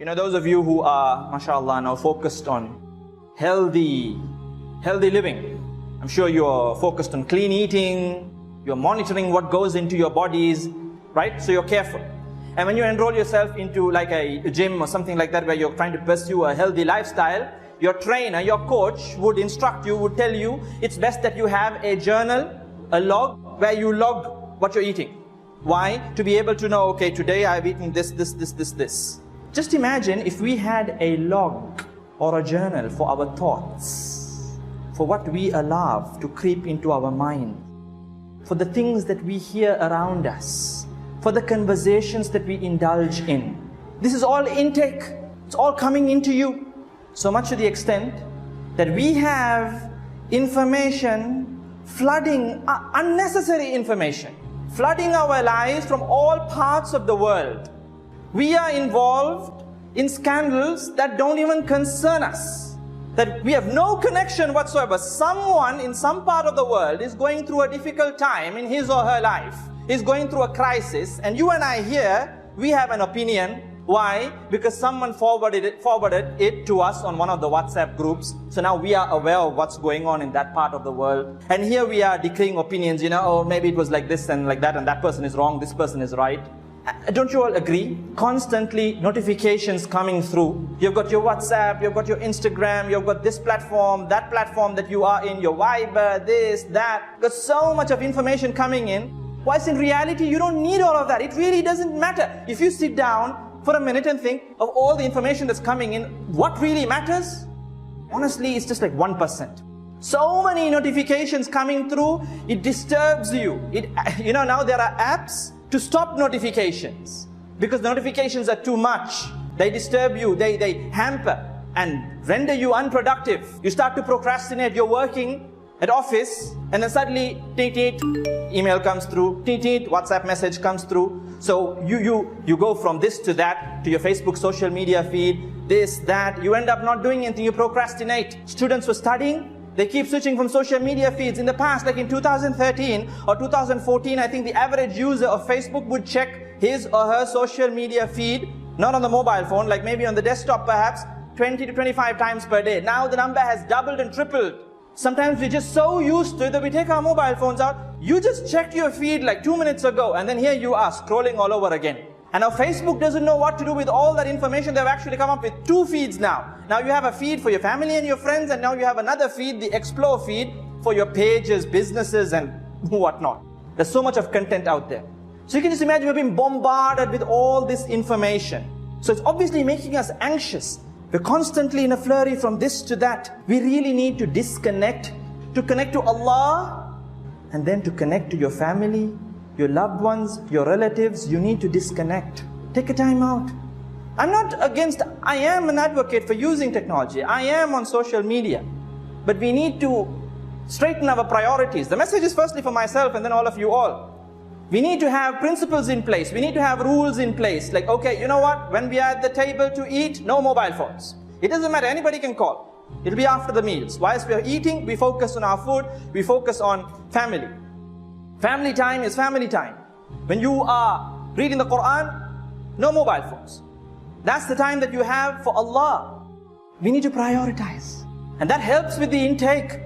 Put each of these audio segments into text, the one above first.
Those of you who are, mashallah, now focused on healthy living. I'm sure you're focused on clean eating, you're monitoring what goes into your bodies, right? So you're careful. And when you enroll yourself into like a gym or something like that where you're trying to pursue a healthy lifestyle, your trainer, your coach would instruct you, would tell you, it's best that you have a journal, a log, where you log what you're eating. Why? To be able to know, okay, today I've eaten this. Just imagine if we had a log or a journal for our thoughts, for what we allow to creep into our mind, for the things that we hear around us, for the conversations that we indulge in. This is all intake. It's all coming into you. So much to the extent that we have information flooding, unnecessary information, flooding our lives from all parts of the world. We are involved in scandals that don't even concern us, that we have no connection whatsoever. Someone in some part of the world is going through a difficult time in his or her life, is going through a crisis, and you and I here, we have an opinion. Why? Because someone forwarded it to us on one of the WhatsApp groups. So now we are aware of what's going on in that part of the world. And here we are declaring opinions, oh, maybe it was like this and like that, and that person is wrong, this person is right. Don't you all agree? Constantly notifications coming through. You've got your WhatsApp, you've got your Instagram, you've got this platform, that platform that you are in, your Viber, this, that. You've got so much of information coming in. Whilst in reality, you don't need all of that. It really doesn't matter. If you sit down for a minute and think of all the information that's coming in, what really matters? Honestly, it's just like 1%. So many notifications coming through, it disturbs you. Now there are apps to stop notifications because notifications are too much. They disturb you, they hamper and render you unproductive. You start to procrastinate. You're working at office and then suddenly email comes through, WhatsApp message comes through. So you go from this to that, to your Facebook social media feed, this, that. You end up not doing anything, you procrastinate. Students were studying, they keep switching from social media feeds. In the past, like in 2013 or 2014, I think the average user of Facebook would check his or her social media feed, not on the mobile phone, like maybe on the desktop perhaps, 20 to 25 times per day. Now the number has doubled and tripled. Sometimes we're just so used to it that we take our mobile phones out. You just checked your feed like 2 minutes ago, and then here you are scrolling all over again. And now Facebook doesn't know what to do with all that information. They've actually come up with 2 feeds now. Now you have a feed for your family and your friends, and now you have another feed, the Explore feed, for your pages, businesses, and whatnot. There's so much of content out there. So you can just imagine we're being bombarded with all this information. So it's obviously making us anxious. We're constantly in a flurry from this to that. We really need to disconnect, to connect to Allah, and then to connect to your family, your loved ones, your relatives. You need to disconnect. Take a time out. I am an advocate for using technology. I am on social media. But we need to straighten our priorities. The message is firstly for myself and then all of you all. We need to have principles in place. We need to have rules in place. Like, okay, you know what? When we are at the table to eat, no mobile phones. It doesn't matter. Anybody can call. It'll be after the meals. Whilst we are eating, we focus on our food. We focus on family. Family time is family time. When you are reading the Quran, no mobile phones. That's the time that you have for Allah. We need to prioritize. And that helps with the intake.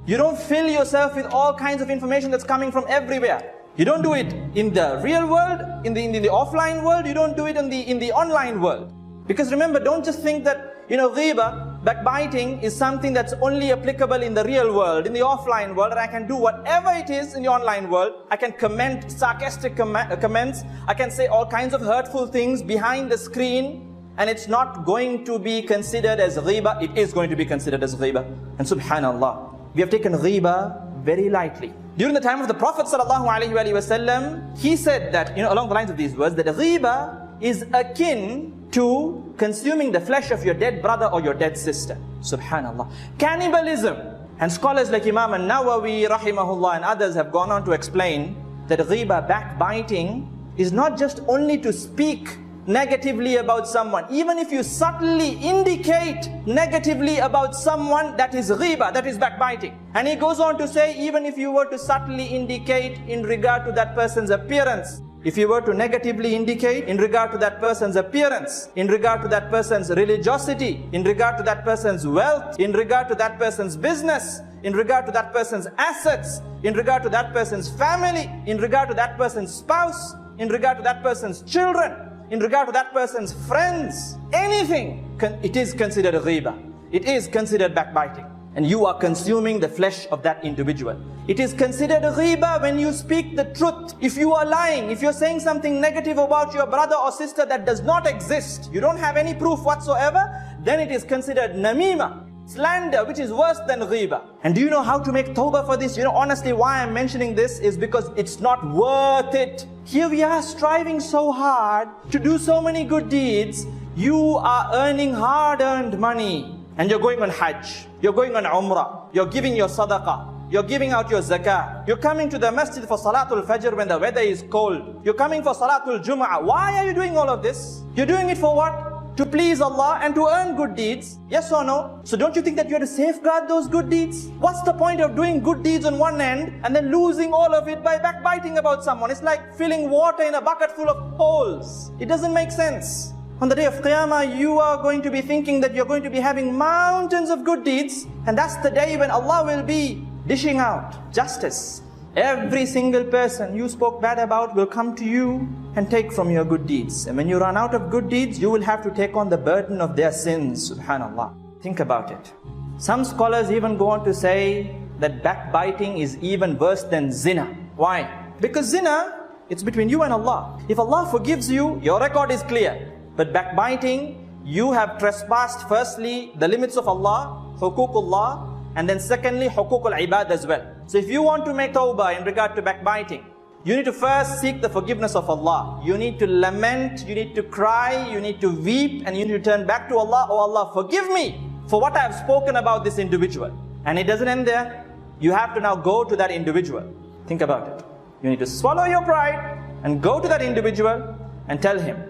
You don't fill yourself with all kinds of information that's coming from everywhere. You don't do it in the real world, in the offline world. You don't do it in the online world. Because remember, don't just think that, ghiba, backbiting is something that's only applicable in the real world, in the offline world, and I can do whatever it is in the online world. I can comment sarcastic comments. I can say all kinds of hurtful things behind the screen, and it's not going to be considered as ghiba. It is going to be considered as ghiba. And subhanallah, we have taken ghiba very lightly. During the time of the Prophet ﷺ, he said that, along the lines of these words, that ghiba is akin to consuming the flesh of your dead brother or your dead sister. Subhanallah. Cannibalism. And scholars like Imam al-Nawawi, rahimahullah, and others have gone on to explain that ghiba, backbiting, is not just only to speak negatively about someone. Even if you subtly indicate negatively about someone, that is ghiba, that is backbiting. And he goes on to say, even if you were to subtly indicate in regard to that person's appearance, if you were to negatively indicate in regard to that person's appearance, in regard to that person's religiosity, in regard to that person's wealth, in regard to that person's business, in regard to that person's assets, in regard to that person's family, in regard to that person's spouse, in regard to that person's children, in regard to that person's friends, anything, it is considered ghiba. It is considered backbiting. And you are consuming the flesh of that individual. It is considered ghiba when you speak the truth. If you are lying, if you're saying something negative about your brother or sister that does not exist, you don't have any proof whatsoever, then it is considered namima, slander, which is worse than ghiba. And do you know how to make tawbah for this? You know, honestly, why I'm mentioning this is because it's not worth it. Here we are striving so hard to do so many good deeds. You are earning hard-earned money. And you're going on Hajj, you're going on Umrah, you're giving your sadaqah, you're giving out your zakah, you're coming to the masjid for Salatul Fajr when the weather is cold, you're coming for Salatul Jum'ah. Why are you doing all of this? You're doing it for what? To please Allah and to earn good deeds. Yes or no? So don't you think that you have to safeguard those good deeds? What's the point of doing good deeds on one end and then losing all of it by backbiting about someone? It's like filling water in a bucket full of holes. It doesn't make sense. On the day of Qiyamah, you are going to be thinking that you're going to be having mountains of good deeds, and that's the day when Allah will be dishing out justice. Every single person you spoke bad about will come to you and take from your good deeds. And when you run out of good deeds, you will have to take on the burden of their sins, subhanallah. Think about it. Some scholars even go on to say that backbiting is even worse than zina. Why? Because zina, it's between you and Allah. If Allah forgives you, your record is clear. But backbiting, you have trespassed firstly the limits of Allah, huququllah, and then secondly huququl ibad as well. So if you want to make tawbah in regard to backbiting, you need to first seek the forgiveness of Allah. You need to lament, you need to cry, you need to weep, and you need to turn back to Allah. Oh Allah, forgive me for what I have spoken about this individual. And it doesn't end there. You have to now go to that individual. Think about it. You need to swallow your pride and go to that individual and tell him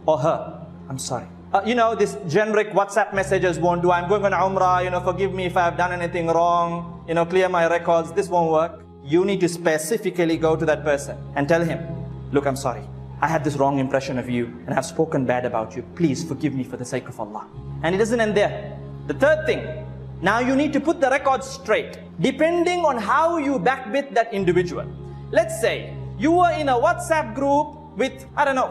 or her, I'm sorry. You know, this generic WhatsApp messages won't do. I'm going on Umrah, forgive me if I have done anything wrong, clear my records. This won't work. You need to specifically go to that person and tell him, look, I'm sorry. I had this wrong impression of you and I've spoken bad about you. Please forgive me for the sake of Allah. And it doesn't end there. The third thing, now you need to put the records straight, depending on how you backbit that individual. Let's say you were in a WhatsApp group with,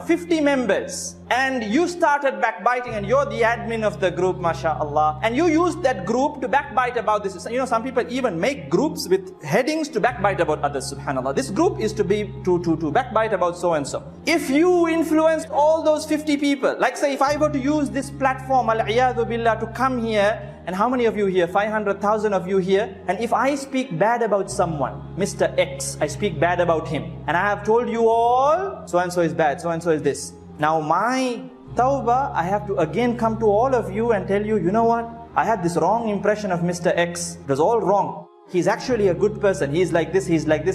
50 members, and you started backbiting and you're the admin of the group, mashallah, and you used that group to backbite about this. Some people even make groups with headings to backbite about others, subhanallah. This group is to backbite about so and so. If you influenced all those 50 people, like say if I were to use this platform, al-iyadhu billah, to come here, and how many of you here? 500,000 of you here. And if I speak bad about someone, Mr. X, I speak bad about him, and I have told you all, so and so is bad, so and so is this. Now my tawbah, I have to again come to all of you and tell you, you know what? I had this wrong impression of Mr. X. It was all wrong. He's actually a good person. He's like this,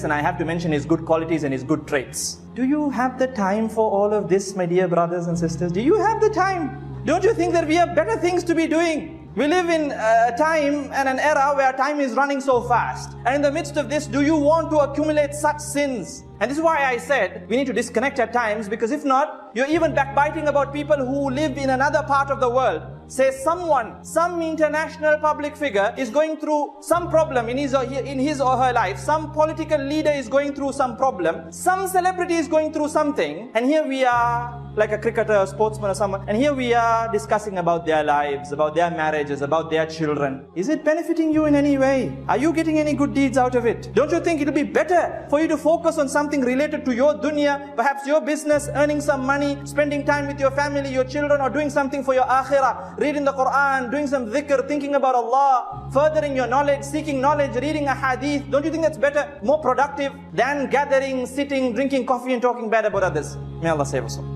and I have to mention his good qualities and his good traits. Do you have the time for all of this, my dear brothers and sisters? Do you have the time? Don't you think that we have better things to be doing? We live in a time and an era where time is running so fast. And in the midst of this, do you want to accumulate such sins? And this is why I said we need to disconnect at times, because if not, you're even backbiting about people who live in another part of the world. Say some international public figure is going through some problem in his or her life. Some political leader is going through some problem. Some celebrity is going through something. And here we are, like a cricketer, a sportsman or someone. And here we are discussing about their lives, about their marriages, about their children. Is it benefiting you in any way? Are you getting any good deeds out of it? Don't you think it will be better for you to focus on something related to your dunya, perhaps your business, earning some money, spending time with your family, your children, or doing something for your akhirah, reading the Quran, doing some dhikr, thinking about Allah, furthering your knowledge, seeking knowledge, reading a hadith? Don't you think that's better, more productive than gathering, sitting, drinking coffee and talking bad about others? May Allah save us all.